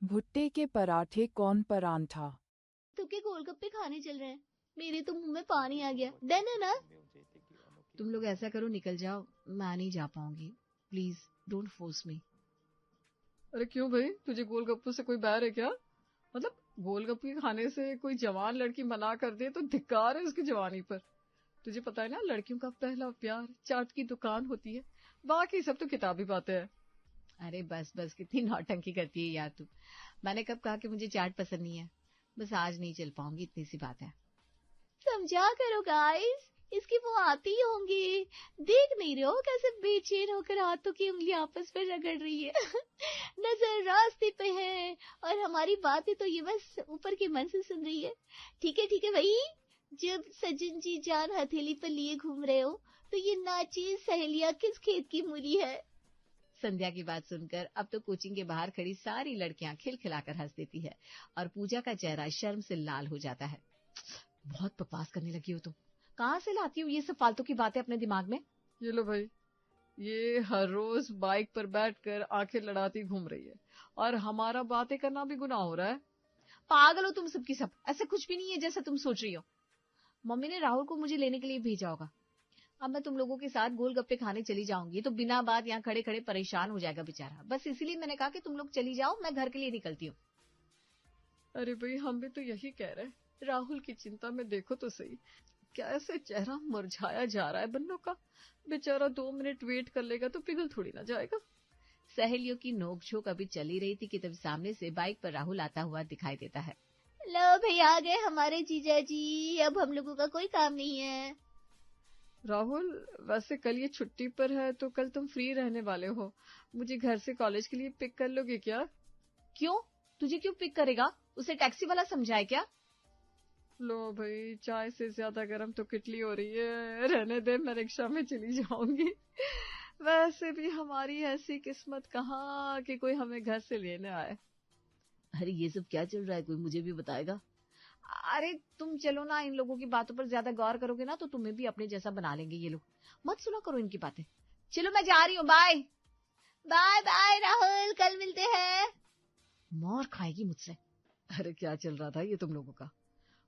भुट्टे के पराठे कौन परांठा। तुके गोलगप्पे खाने चल रहे हैं, मेरे तो मुंह में पानी आ गया। डन है ना? तुम लोग ऐसा करो, निकल जाओ, मैं नहीं जा पाऊंगी। Please don't force me. अरे क्यों भाई, तुझे गोलगप्पों से कोई बैर है क्या? मतलब गोलगप्पे खाने से कोई जवान लड़की मना कर दे तो धिक्कार है उसकी जवानी पर। तुझे पता है ना, लड़कियों का पहला प्यार चाट की दुकान होती है, बाकी सब तो किताबी बातें हैं। अरे बस बस, कितनी नौटंकी करती है यार तू। मैंने कब कहा कि मुझे चाट पसंद नहीं है? बस आज नहीं चल पाऊंगी, इतनी सी बात है। समझा करो गाइस, इसकी वो आती ही होंगी। देख नहीं रहे हो कैसे बेचैन होकर हाथों की उंगलियां आपस में रगड़ रही है। नजर रास्ते पे है और हमारी बातें तो ये बस ऊपर के मन से सुन रही है। ठीक है भाई, जब सज्जन जी जान हथेली पर लिए घूम रहे हो तो ये नाची सहेलियां किस खेत की मूली है। संध्या की बात सुनकर अब तो कोचिंग के बाहर खड़ी सारी लड़कियां खिलखिलाकर हंस देती है और पूजा का चेहरा शर्म से लाल हो जाता है। बहुत बकवास करने लगी हो तुम। कहाँ से लाती हो ये सब फालतू की बातें अपने दिमाग में? ये लो भाई, ये हर रोज बाइक पर बैठकर आंखें लड़ाती घूम रही है और हमारा बातें करना भी गुनाह हो रहा है। पागल हो तुम सबकी सब, ऐसा कुछ भी नहीं है जैसा तुम सोच रही हो। मम्मी ने राहुल को मुझे लेने के लिए भेजा होगा। अब मैं तुम लोगों के साथ गोलगप्पे खाने चली जाऊंगी तो बिना बात यहाँ खड़े खड़े परेशान हो जाएगा बेचारा। बस इसीलिए मैंने कहा कि तुम लोग चली जाओ, मैं घर के लिए निकलती हूँ। अरे भाई, हम भी तो यही कह रहे हैं। राहुल की चिंता में देखो तो सही, कैसे चेहरा मुरझाया जा रहा है बन्नों का। बेचारा 2 मिनट वेट कर लेगा तो पिघल थोड़ी ना जाएगा। सहेलियों की नोकझोंक अभी चली रही थी कि तभी सामने से बाइक पर राहुल आता हुआ दिखाई देता है। लो भाई, आ गए हमारे जीजा जी, अब हम लोगों का कोई काम नहीं है। राहुल, वैसे कल ये छुट्टी पर है तो कल तुम फ्री रहने वाले हो, मुझे घर से कॉलेज के लिए पिक कर लोगे क्या? क्यों? तुझे क्यों पिक करेगा? उसे टैक्सी वाला समझा है क्या? लो भाई, चाय से ज्यादा गर्म तो किटली हो रही है, रहने दे, मैं रिक्शा में चली जाऊंगी। वैसे भी हमारी ऐसी किस्मत कहाँ कि कोई हमें घर से लेने आए। अरे ये सब क्या चल रहा है, कोई मुझे भी बताएगा? अरे तुम चलो ना, इन लोगों की बातों पर ज्यादा गौर करोगे ना तो तुम्हें भी अपने जैसा बना लेंगे ये लोग। मत सुना करो इनकी बातें। चलो मैं जा रही हूँ, बाय। बाय बाय राहुल, कल मिलते हैं। मार खाएगी मुझसे। अरे क्या चल रहा था ये तुम लोगों का?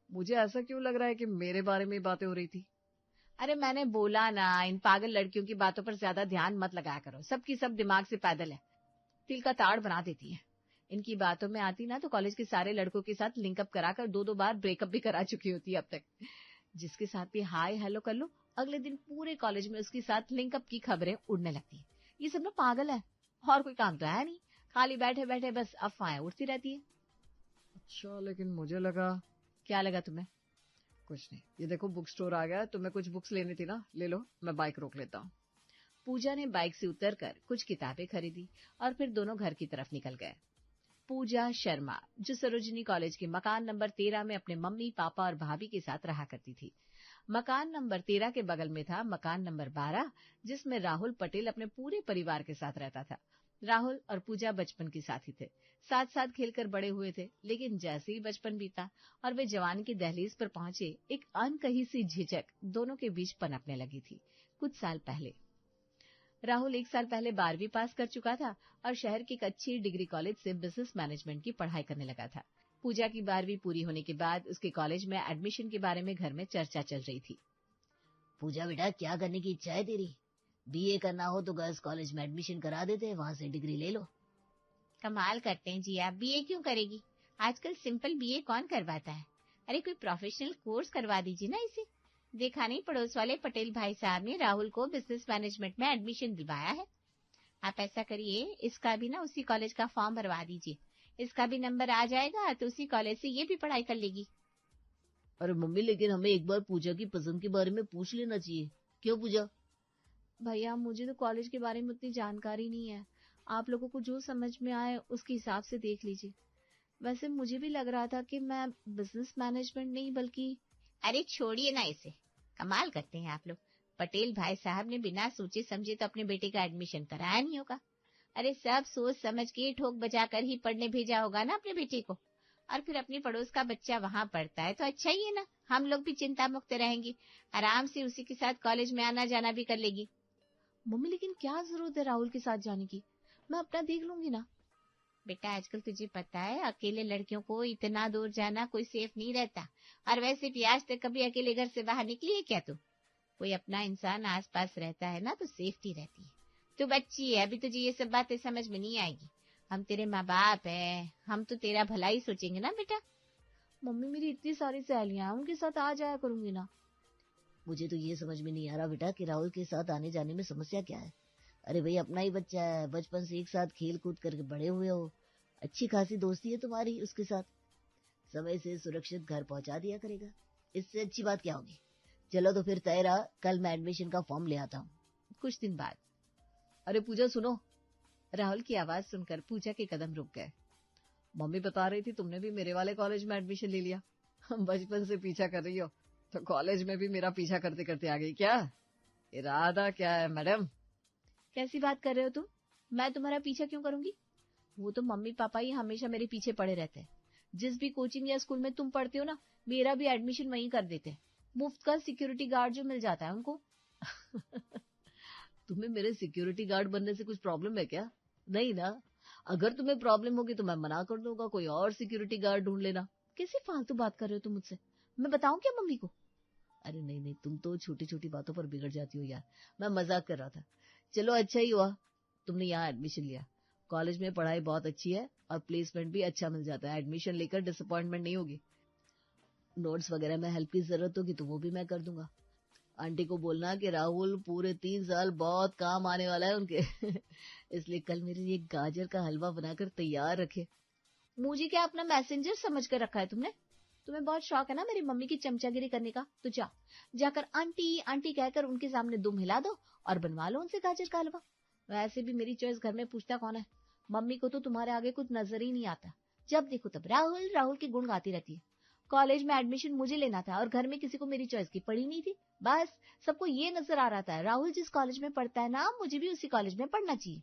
मुझे ऐसा क्यों लग रहा है कि मेरे बारे में बातें हो रही थी? अरे मैंने बोला ना, इन पागल लड़कियों की बातों पर ज्यादा ध्यान मत लगाया करो। सबकी सब दिमाग से पैदल है, तिल का ताड़ बना देती है। इनकी बातों में आती ना तो कॉलेज के सारे लड़कों के साथ लिंकअप कराकर 2-2 बार ब्रेकअप भी करा चुकी होती है अब तक। जिसके साथ भी हाय हेलो कर लो, अगले दिन पूरे कॉलेज में उसके साथ लिंकअप की खबरें उड़ने लगती है। ये सब ना पागल है, और कोई काम तो है नहीं, खाली बैठे बैठे बस अफवाहें उड़ती रहती है। अच्छा, लेकिन मुझे लगा। क्या लगा तुम्हें? कुछ नहीं, ये देखो बुक स्टोर आ गया, तुम्हें कुछ बुक्स लेनी थी ना, ले लो, मैं बाइक रोक लेता हूँ। पूजा ने बाइक से उतरकर कुछ किताबें खरीदी और फिर दोनों घर की तरफ निकल गए। पूजा शर्मा, जो सरोजिनी कॉलेज के मकान नंबर 13 में अपने मम्मी पापा और भाभी के साथ रहा करती थी। मकान नंबर 13 के बगल में था मकान नंबर 12, जिसमें राहुल पटेल अपने पूरे परिवार के साथ रहता था। राहुल और पूजा बचपन के साथी थे, साथ साथ खेलकर बड़े हुए थे, लेकिन जैसे ही बचपन बीता और वे जवानी की दहलीज पर पहुंचे, एक अनकही सी झिझक दोनों के बीच पनपने लगी थी। कुछ साल पहले राहुल 1 साल पहले 12वीं पास कर चुका था और शहर के एक अच्छी डिग्री कॉलेज से बिजनेस मैनेजमेंट की पढ़ाई करने लगा था। पूजा की 12वीं पूरी होने के बाद उसके कॉलेज में एडमिशन के बारे में घर में चर्चा चल रही थी। पूजा बेटा, क्या करने की इच्छा है तेरी? बीए करना हो तो गर्ल्स कॉलेज में एडमिशन करा देते हैं, वहां से डिग्री ले लो। कमाल करते हैं जी आप, बीए क्यों करेगी? आजकल सिंपल बीए कौन करवाता है? अरे कोई प्रोफेशनल कोर्स करवा दीजिए ना इसे। देखा नहीं, पड़ोस वाले पटेल भाई साहब ने राहुल को बिजनेस मैनेजमेंट में एडमिशन दिलवाया है। आप ऐसा करिए, इसका भी ना उसी कॉलेज का फॉर्म भरवा दीजिए, इसका भी नंबर आ जाएगा तो उसी कॉलेज से ये भी पढ़ाई कर लेगी। अरे मम्मी, लेकिन हमें एक बार पूजा की पसंद के बारे में पूछ लेना चाहिए। क्यों पूजा? भैया मुझे तो कॉलेज के बारे में उतनी जानकारी नहीं है, आप लोगों को जो समझ में आए उसके हिसाब से देख लीजिए। वैसे मुझे भी लग रहा था कि मैं बिजनेस मैनेजमेंट नहीं बल्कि। अरे छोड़िए ना इसे, कमाल करते हैं आप लोग। पटेल भाई साहब ने बिना सोचे समझे तो अपने बेटे का एडमिशन कराया नहीं होगा। अरे सब सोच समझ के ठोक बजा कर ही पढ़ने भेजा होगा ना अपने बेटे को। और फिर अपने पड़ोस का बच्चा वहां पढ़ता है तो अच्छा ही है ना, हम लोग भी चिंता मुक्त रहेंगे, आराम से उसी के साथ कॉलेज में आना जाना भी कर लेगी। मम्मी लेकिन क्या जरूरत है राहुल के साथ जाने की, मैं अपना देख लूंगी ना। बेटा आजकल तुझे पता है अकेले लड़कियों को इतना दूर जाना कोई सेफ नहीं रहता, और वैसे भी आज तक कभी अकेले घर से बाहर निकली है क्या तू? कोई अपना इंसान आसपास रहता है ना तो सेफ्टी रहती है। तू बच्ची है, अभी तुझे ये सब बातें समझ में नहीं आएगी। हम तेरे माँ बाप है, हम तो तेरा भला ही सोचेंगे ना बेटा। मम्मी मेरी इतनी सारी सहेलियां हैं, उनके साथ आ जाया करूंगी ना। मुझे तो ये समझ में नहीं आ रहा बेटा कि राहुल के साथ आने जाने में समस्या क्या है। अरे भाई अपना ही बच्चा है, बचपन से एक साथ खेल कूद करके बड़े हुए हो, अच्छी खासी दोस्ती है तुम्हारी उसके साथ, समय से सुरक्षित घर पहुंचा दिया करेगा, इससे अच्छी बात क्या होगी। चलो तो फिर तय रहा, कल मैं एडमिशन का फॉर्म ले आता हूँ। कुछ दिन बाद, अरे पूजा सुनो। राहुल की आवाज सुनकर पूजा के कदम रुक गए। मम्मी बता रही थी तुमने भी मेरे वाले कॉलेज में एडमिशन ले लिया। बचपन से पीछा कर रही हो तो कॉलेज में भी मेरा पीछा करते करते आ गई क्या? इरादा क्या है मैडम? कैसी बात कर रहे हो तुम? मैं तुम्हारा पीछा क्यों करूंगी? वो तो मम्मी पापा ही हमेशा मेरे पीछे पड़े रहते हैं। जिस भी कोचिंग या स्कूल में तुम पढ़ते हो ना, मेरा भी एडमिशन वहीं कर देते हैं। मुफ्त का सिक्योरिटी गार्ड जो मिल जाता है उनको। तुम्हें मेरे सिक्योरिटी गार्ड बनने से कुछ प्रॉब्लम है क्या? नहीं ना, अगर तुम्हें प्रॉब्लम होगी तो मैं मना कर दूंगा, कोई और सिक्योरिटी गार्ड ढूंढ लेना। कैसी फालतू बात कर रहे हो तुम मुझसे? मैं बताऊं क्या मम्मी को? अरे नहीं नहीं, तुम तो छोटी छोटी बातों पर बिगड़ जाती हो यार, मैं मजाक कर रहा था। चलो अच्छा ही हुआ तुमने यहाँ एडमिशन लिया, कॉलेज में पढ़ाई बहुत अच्छी है और प्लेसमेंट भी अच्छा मिल जाता है, एडमिशन लेकर डिसअपॉइंटमेंट नहीं होगी। नोट्स वगैरह में हेल्प की जरूरत होगी तो वो भी मैं कर दूंगा। आंटी को बोलना कि राहुल पूरे 3 साल बहुत काम आने वाला है उनके इसलिए कल मेरे लिए गाजर का हलवा बनाकर तैयार रखे। मुझे क्या अपना मैसेंजर समझ कर रखा है तुमने? तुम्हें बहुत शौक है ना मेरी मम्मी की चमचागिरी करने का, तो जाकर आंटी आंटी कहकर उनके सामने दुम हिला दो और बनवा लो उनसे गाजर का हलवा। वैसे भी मेरी चॉइस घर में पूछता कौन है? मम्मी को तो तुम्हारे आगे कुछ नजर ही नहीं आता, जब देखो तब राहुल राहुल के गुण गाती रहती है। कॉलेज में एडमिशन मुझे लेना था और घर में किसी को मेरी चॉइस की पड़ी नहीं थी। बस सबको ये नजर आ रहा था राहुल जिस कॉलेज में पढ़ता है ना, मुझे भी उसी कॉलेज में पढ़ना चाहिए।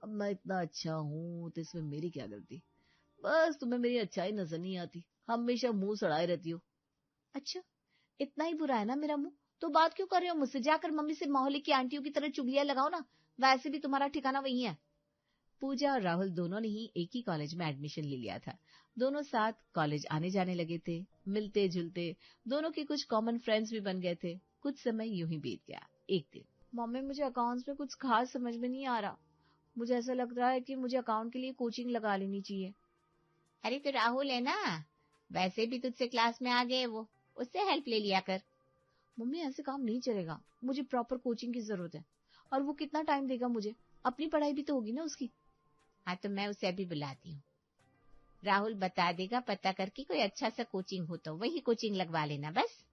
अब मैं इतना अच्छा हूँ तो इसमें मेरी क्या गलती? बस तुम्हें मेरी अच्छाई नजर नहीं आती, हमेशा मुंह सड़ाए रहती हो। अच्छा इतना ही बुरा है ना मेरा मुंह, तो बात क्यों कर रहे हो मुझसे? जाकर मम्मी से मोहल्ले की आंटियों की तरह चुगलियां लगाओ ना, वैसे भी तुम्हारा ठिकाना वही है। पूजा और राहुल दोनों ने ही एक ही कॉलेज में एडमिशन ले लिया था। दोनों साथ कॉलेज आने जाने लगे थे, मिलते जुलते, दोनों के कुछ कॉमन फ्रेंड्स भी बन गए थे। कुछ समय यूं ही बीत गया। एक दिन, मम्मी मुझे अकाउंट्स में कुछ खास समझ में नहीं आ रहा, मुझे ऐसा लग रहा है कि मुझे अकाउंट के लिए कोचिंग लगा लेनी चाहिए। अरे तो राहुल है ना, वैसे भी तुझसे क्लास में आ गए वो, उससे हेल्प ले लिया कर। मम्मी ऐसे काम नहीं चलेगा, मुझे प्रॉपर कोचिंग की जरूरत है। और वो कितना टाइम देगा मुझे? अपनी पढ़ाई भी तो होगी ना उसकी। हाँ तो मैं उसे अभी बुलाती हूँ, राहुल बता देगा पता करके कोई अच्छा सा कोचिंग हो तो वही कोचिंग लगवा लेना बस।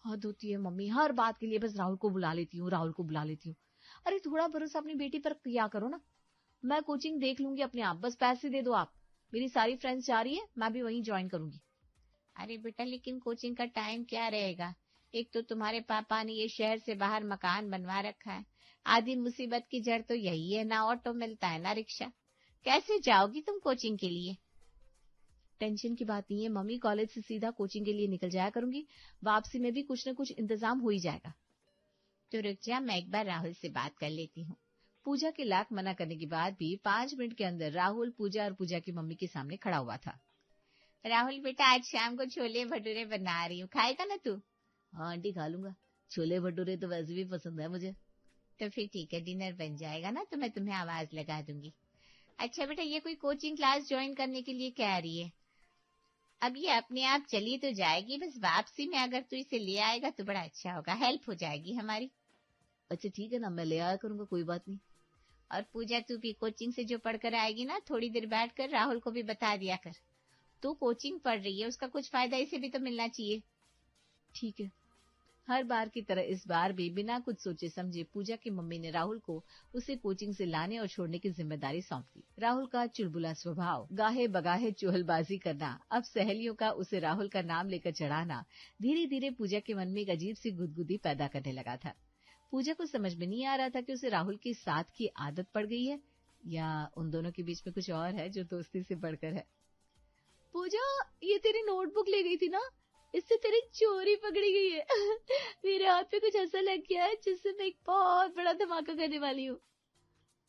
हद होती है मम्मी, हर बात के लिए बस राहुल को बुला लेती हूँ, राहुल को बुला लेती हूँ। अरे थोड़ा भरोसा अपनी बेटी पर किया करो ना। मैं कोचिंग देख लूंगी अपने आप, बस पैसे दे दो आप। मेरी सारी फ्रेंड्स जा रही है, मैं भी वहीं ज्वाइन करूंगी। अरे बेटा लेकिन कोचिंग का टाइम क्या रहेगा? एक तो तुम्हारे पापा ने ये शहर से बाहर मकान बनवा रखा है, आधी मुसीबत की जड़ तो यही है, ना ऑटो मिलता है ना रिक्शा, कैसे जाओगी तुम कोचिंग के लिए? टेंशन की बात नहीं है मम्मी, कॉलेज से सीधा कोचिंग के लिए निकल जाया करूंगी, वापसी में भी कुछ न कुछ इंतजाम हो ही जाएगा। तो रुक जा, मैं एक बार राहुल से बात कर लेती हूँ। पूजा के लाख मना करने के बाद भी 5 मिनट के अंदर राहुल पूजा और पूजा की मम्मी के सामने खड़ा हुआ था। राहुल बेटा आज शाम को छोले भटूरे बना रही हूँ, खाएगा ना तू? हाँ आंटी खा लूंगा, छोले भटूरे तो वैसे भी पसंद है मुझे। तो फिर ठीक है, डिनर बन जाएगा ना तो मैं तुम्हें आवाज लगा दूंगी। अच्छा बेटा ये कोई कोचिंग क्लास ज्वाइन करने के लिए कह रही है, अब ये अपने आप चली तो जाएगी, बस वापसी में अगर तू इसे ले आएगा तो बड़ा अच्छा होगा, हेल्प हो जाएगी हमारी। अच्छा ठीक है ना, मैं ले आया करूंगा, कोई बात नहीं। और पूजा तू भी कोचिंग से जो पढ़कर आएगी ना, थोड़ी देर बैठ कर राहुल को भी बता दिया कर, तू कोचिंग पढ़ रही है, उसका कुछ फायदा इसे भी तो मिलना चाहिए। ठीक है। हर बार की तरह इस बार भी बिना कुछ सोचे समझे पूजा की मम्मी ने राहुल को उसे कोचिंग से लाने और छोड़ने की जिम्मेदारी सौंप दी। राहुल का चुलबुला स्वभाव, गाहे बगाहे चुहलबाजी करना, अब सहेलियों का उसे राहुल का नाम लेकर चढ़ाना, धीरे धीरे पूजा के मन में एक अजीब सी गुदगुदी पैदा करने लगा था। पूजा को समझ में नहीं आ रहा था कि उसे राहुल के साथ की आदत पड़ गई है या उन दोनों के बीच में कुछ और है जो दोस्ती से बढ़कर है। पूजा ये तेरी नोटबुक ले गई थी ना, इससे तेरी चोरी पकड़ी गई है। मेरे हाथ पे कुछ ऐसा लग गया है जिससे मैं एक बहुत बड़ा धमाका करने वाली हूँ।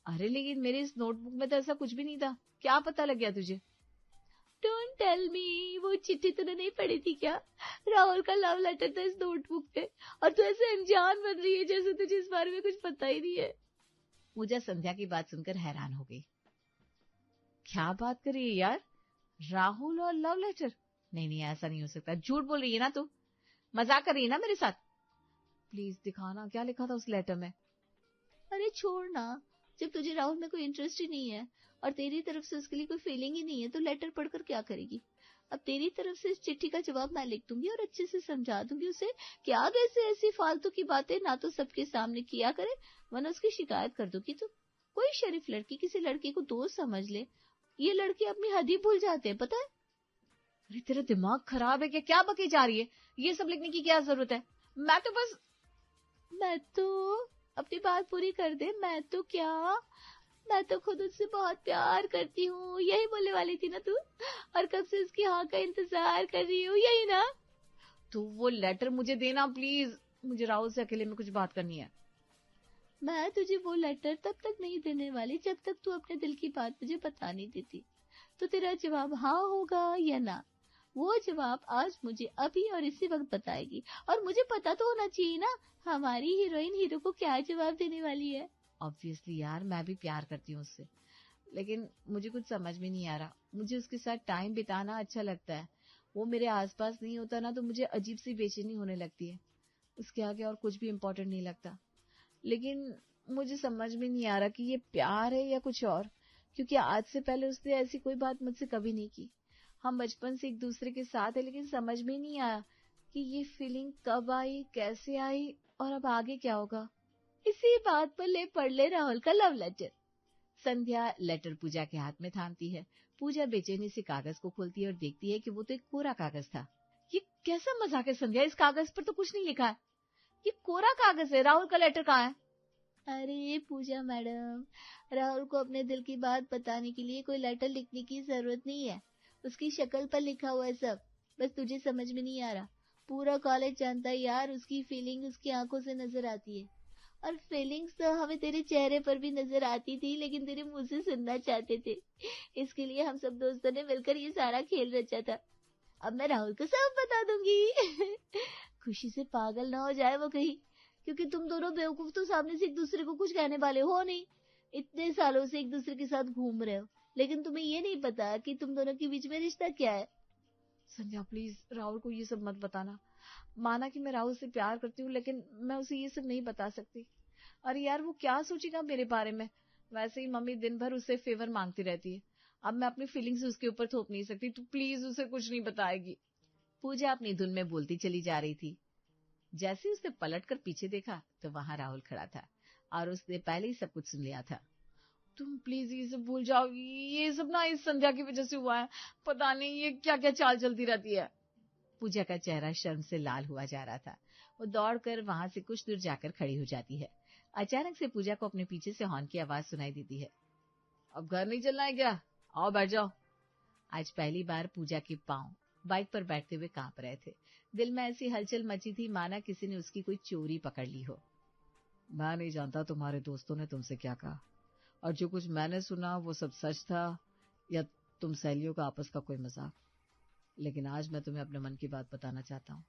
अरे लेकिन मेरे इस नोटबुक में तो ऐसा कुछ भी नहीं था। क्या पता लग गया तुझे? डोंट टेल मी, वो चिट्ठी तूने नहीं पढ़ी थी क्या? राहुल का लव लेटर था इस नोटबुक पे, और तू ऐसे अनजान बन रही है जैसे तुझे इस बारे में कुछ पता ही नहीं है। पूजा संध्या की बात सुनकर हैरान हो गई। क्या बात कर रही है यार, राहुल और लव लेटर? नहीं नहीं, ऐसा नहीं हो सकता, झूठ बोल रही है ना तू, मजाक कर रही है ना मेरे साथ? प्लीज दिखाना क्या लिखा था उस लेटर में। अरे छोड़ ना, जब तुझे राहुल में कोई इंटरेस्ट ही नहीं है और तेरी तरफ से उसके लिए कोई फीलिंग ही नहीं है तो लेटर पढ़कर क्या करेगी? अब तेरी तरफ से इस चिट्ठी का जवाब मैं लिख दूंगी और अच्छे से समझा दूंगी उसे कि आगे से ऐसी फालतू की बातें ना तो सबके सामने किया करे, वरना उसकी शिकायत कर दूंगी। तो कोई शरीफ लड़की किसी लड़के को दोस्त समझ ले, ये लड़के अपनी हद ही भूल जाते हैं, पता है? अरे तेरा दिमाग खराब है क्या? क्या बकी जा रही है? ये सब लिखने की क्या जरूरत है? मैं तो अपनी बात पूरी कर दे। मैं तो खुद उससे बहुत प्यार करती हूँ, यही बोलने वाली थी ना तू? और कब से उसकी हाँ का इंतजार कर रही हूँ, यही ना? तो वो लेटर मुझे देना प्लीज, मुझे राहुल से अकेले में कुछ बात करनी है। मैं तुझे वो लेटर तब तक नहीं देने वाली जब तक तू अपने दिल की बात मुझे बता नहीं देती। तो तेरा जवाब हाँ होगा या ना? वो जवाब आज मुझे अभी और इसी वक्त बताएगी, और मुझे पता तो होना चाहिए ना हमारी हीरोइन हीरो को क्या जवाब देने वाली है। ऑब्वियसली यार, मैं भी प्यार करती हूँ उससे, लेकिन मुझे कुछ समझ में नहीं आ रहा। मुझे उसके साथ टाइम बिताना अच्छा लगता है, वो मेरे आसपास नहीं होता ना तो मुझे अजीब सी बेचैनी होने लगती है। उसके आगे और कुछ भी इम्पोर्टेंट नहीं लगता। लेकिन मुझे समझ में नहीं आ रहा कि ये प्यार है या कुछ और, क्योंकि आज से पहले उसने ऐसी कोई बात मुझसे कभी नहीं की। हम बचपन से एक दूसरे के साथ है, लेकिन समझ में नहीं आया कि ये फीलिंग कब आई, कैसे आई और अब आगे क्या होगा। इसी बात पर ले पढ़ ले राहुल का लव लेटर। संध्या लेटर पूजा के हाथ में थामती है। पूजा बेचैनी से कागज को खोलती है और देखती है कि वो तो एक कोरा कागज था। ये कैसा मजाक है संध्या, इस कागज पर तो कुछ नहीं लिखा है, ये कोरा कागज है। राहुल का लेटर कहाँ है? अरे पूजा मैडम, राहुल को अपने दिल की बात बताने के लिए कोई लेटर लिखने की जरूरत नहीं है, उसकी शक्ल पर लिखा हुआ है सब, बस तुझे समझ में नहीं आ रहा। पूरा कॉलेज जानता है यार, उसकी फीलिंग उसकी आंखों से नजर आती है, और फीलिंग्स तो हमें तेरे चेहरे पर भी नजर आती थी, लेकिन तेरे मुंह से सुनना चाहते थे। इसके लिए हम सब दोस्तों ने मिलकर ये सारा खेल रचा था। अब मैं राहुल को सब बता दूंगी। खुशी से पागल ना हो जाए वो कहीं, क्योंकि तुम दोनों बेवकूफ तो सामने से एक दूसरे को कुछ कहने वाले हो नहीं। इतने सालों से एक दूसरे के साथ घूम रहे हो, लेकिन तुम्हें ये नहीं पता कि तुम दोनों के बीच में रिश्ता क्या है। संध्या प्लीज राहुल को ये सब मत बताना। माना कि मैं राहुल से प्यार करती हूँ, लेकिन मैं उसे ये सब नहीं बता सकती। अरे यार, वो क्या सोचेगा मेरे बारे में? वैसे ही मम्मी दिन भर उससे फेवर मांगती रहती है, अब मैं अपनी फीलिंग्स उसके ऊपर थोप नहीं सकती। तू प्लीज उसे कुछ नहीं बताएगी। पूजा अपनी धुन में बोलती चली जा रही थी। जैसे उसने पलटकर पीछे देखा तो वहां राहुल खड़ा था और उसने पहले ही सब कुछ सुन लिया था। तुम प्लीज ये सब भूल जाओ, ये सब ना इस संध्या की वजह से हुआ है। पता नहीं ये क्या क्या चाल चलती रहती है। पूजा का चेहरा शर्म से लाल हुआ जा रहा था। वो दौड़कर वहां से कुछ दूर जाकर खड़ी हो जाती है। अचानक से पूजा को अपने पीछे से हॉर्न की आवाज सुनाई देती है। अब घर नहीं चलना है क्या? आओ बैठ जाओ। आज पहली बार पूजा के पांव बाइक पर बैठते हुए कांप रहे थे। दिल में ऐसी हलचल मची थी माना किसी ने उसकी कोई चोरी पकड़ ली हो। मैं नहीं जानता तुम्हारे दोस्तों ने तुमसे क्या कहा, और जो कुछ मैंने सुना वो सब सच था या तुम सहेलियों का आपस का कोई मजाक, लेकिन आज मैं तुम्हें अपने मन की बात बताना चाहता हूँ।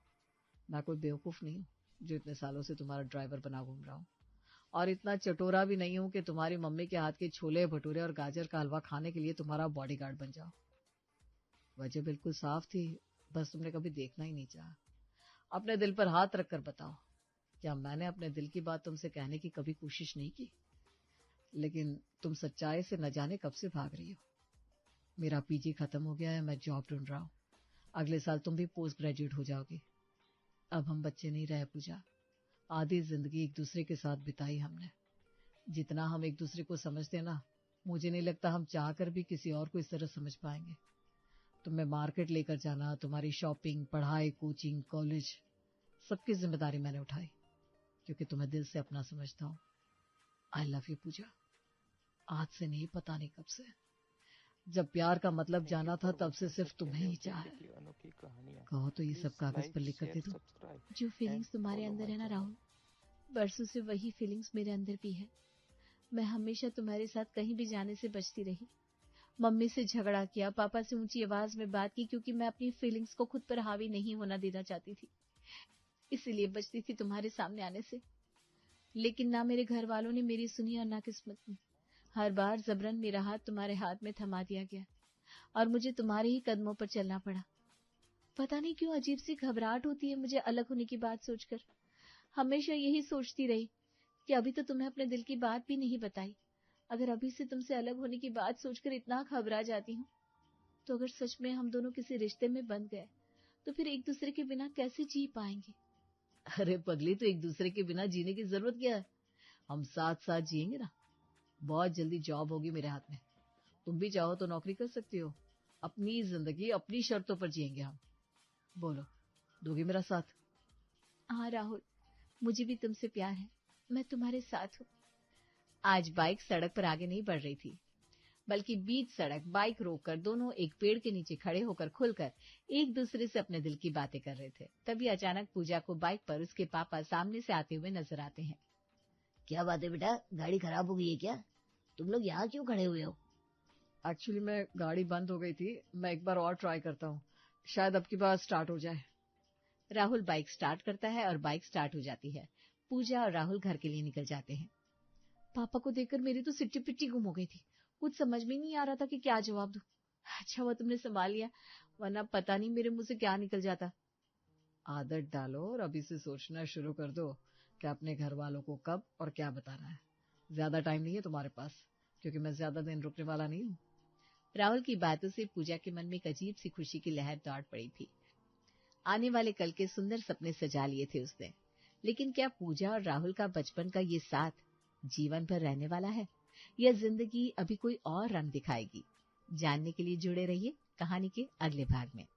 मैं कोई बेवकूफ नहीं हूँ जो इतने सालों से तुम्हारा ड्राइवर बना घूम रहा हूँ, और इतना चटोरा भी नहीं हूँ कि तुम्हारी मम्मी के हाथ के छोले भटूरे और गाजर का हलवा खाने के लिए तुम्हारा बॉडीगार्ड बन जाओ। वजह बिल्कुल साफ थी, बस तुमने कभी देखना ही नहीं चाहा। अपने दिल पर हाथ रखकर बताओ, क्या मैंने अपने दिल की बात तुमसे कहने की कभी कोशिश नहीं की? लेकिन तुम सच्चाई से न जाने कब से भाग रही हो। मेरा पीजी खत्म हो गया है, मैं जॉब ढूंढ रहा हूँ। अगले साल तुम भी पोस्ट ग्रेजुएट हो जाओगी। अब हम बच्चे नहीं रहे पूजा, आधी जिंदगी एक दूसरे के साथ बिताई हमने। जितना हम एक दूसरे को समझते ना, मुझे नहीं लगता हम चाहकर भी किसी और को इस तरह समझ पाएंगे। तुम्हें मार्केट लेकर जाना, तुम्हारी शॉपिंग, पढ़ाई, कोचिंग, कॉलेज, सबकी जिम्मेदारी मैंने उठाई, क्योंकि तुम्हें दिल से अपना समझता हूँ। आई लव यू पूजा। आज से नहीं, पता नहीं कब से। जब प्यार का मतलब जाना था तब से सिर्फ तुम्हें ही चाहा है। कहो तो ये सब कागज पर लिख कर दे दो। जो फीलिंग्स तुम्हारे अंदर है ना राहुल, बरसों से वही फीलिंग्स मेरे अंदर भी है। मैं हमेशा तुम्हारे साथ कहीं भी जाने से बचती रही, मम्मी से झगड़ा किया, पापा से ऊंची आवाज में बात की, क्योंकि मैं अपनी फीलिंग्स को खुद पर हावी नहीं होना देना चाहती थी। इसीलिए बचती थी तुम्हारे सामने आने से। लेकिन ना मेरे घर वालों ने मेरी सुनी और ना किस्मत ने। हर बार जबरन मेरा हाथ तुम्हारे हाथ में थमा दिया गया और मुझे तुम्हारे ही कदमों पर चलना पड़ा। पता नहीं क्यों अजीब सी घबराहट होती है मुझे अलग होने की बात सोचकर। हमेशा यही सोचती रही कि अभी तो तुम्हें अपने दिल की बात भी नहीं बताई। अगर अभी से तुमसे अलग होने की बात सोचकर इतना घबरा जाती हूँ, तो अगर सच में हम दोनों किसी रिश्ते में बंध गए तो फिर एक दूसरे के बिना कैसे जी पाएंगे? अरे पगली, तो एक दूसरे के बिना जीने की जरूरत क्या है? हम साथ साथ जिएंगे ना। बहुत जल्दी जॉब होगी मेरे हाथ में। तुम भी चाहो तो नौकरी कर सकती हो। अपनी जिंदगी अपनी शर्तों पर जिएंगे हम। बोलो, दोगी मेरा साथ? हाँ राहुल, मुझे भी तुमसे प्यार है, मैं तुम्हारे साथ हूँ। आज बाइक सड़क पर आगे नहीं बढ़ रही थी, बल्कि बीच सड़क बाइक रोककर दोनों एक पेड़ के नीचे खड़े होकर खुलकर एक दूसरे से अपने दिल की बातें कर रहे थे। तभी अचानक पूजा को बाइक पर उसके पापा सामने से आते हुए नजर आते हैं। क्या बात है बेटा, गाड़ी खराब हो गई है क्या? तुम लोग यहाँ क्यों खड़े हुए हो? एक्चुअली मैं गाड़ी बंद हो गई थी, मैं एक बार और ट्राई करता हूँ, शायद अब की बार स्टार्ट हो जाए। राहुल बाइक स्टार्ट करता है और बाइक स्टार्ट हो जाती है। पूजा और राहुल घर के लिए निकल जाते हैं। पापा को देखकर मेरी तो सिट्टी पिट्टी गुम हो गई थी। कुछ समझ में नहीं आ रहा था कि क्या जवाब दूं। अच्छा हुआ तुमने संभाल लिया, वरना पता नहीं मेरे मुंह से क्या निकल जाता। आदत डालो और अभी से सोचना शुरू कर दो कि अपने घर वालों को कब और क्या बताना है। ज्यादा टाइम नहीं है तुम्हारे पास, क्योंकि मैं ज्यादा दिन रुकने वाला नहीं हूँ। राहुल की बातों से पूजा के मन में एक अजीब सी खुशी की लहर दौड़ पड़ी थी। आने वाले कल के सुंदर सपने सजा लिए थे उसने। लेकिन क्या पूजा और राहुल का बचपन का ये साथ जीवन भर रहने वाला है, या जिंदगी अभी कोई और रंग दिखाएगी? जानने के लिए जुड़े रहिए कहानी के अगले भाग में।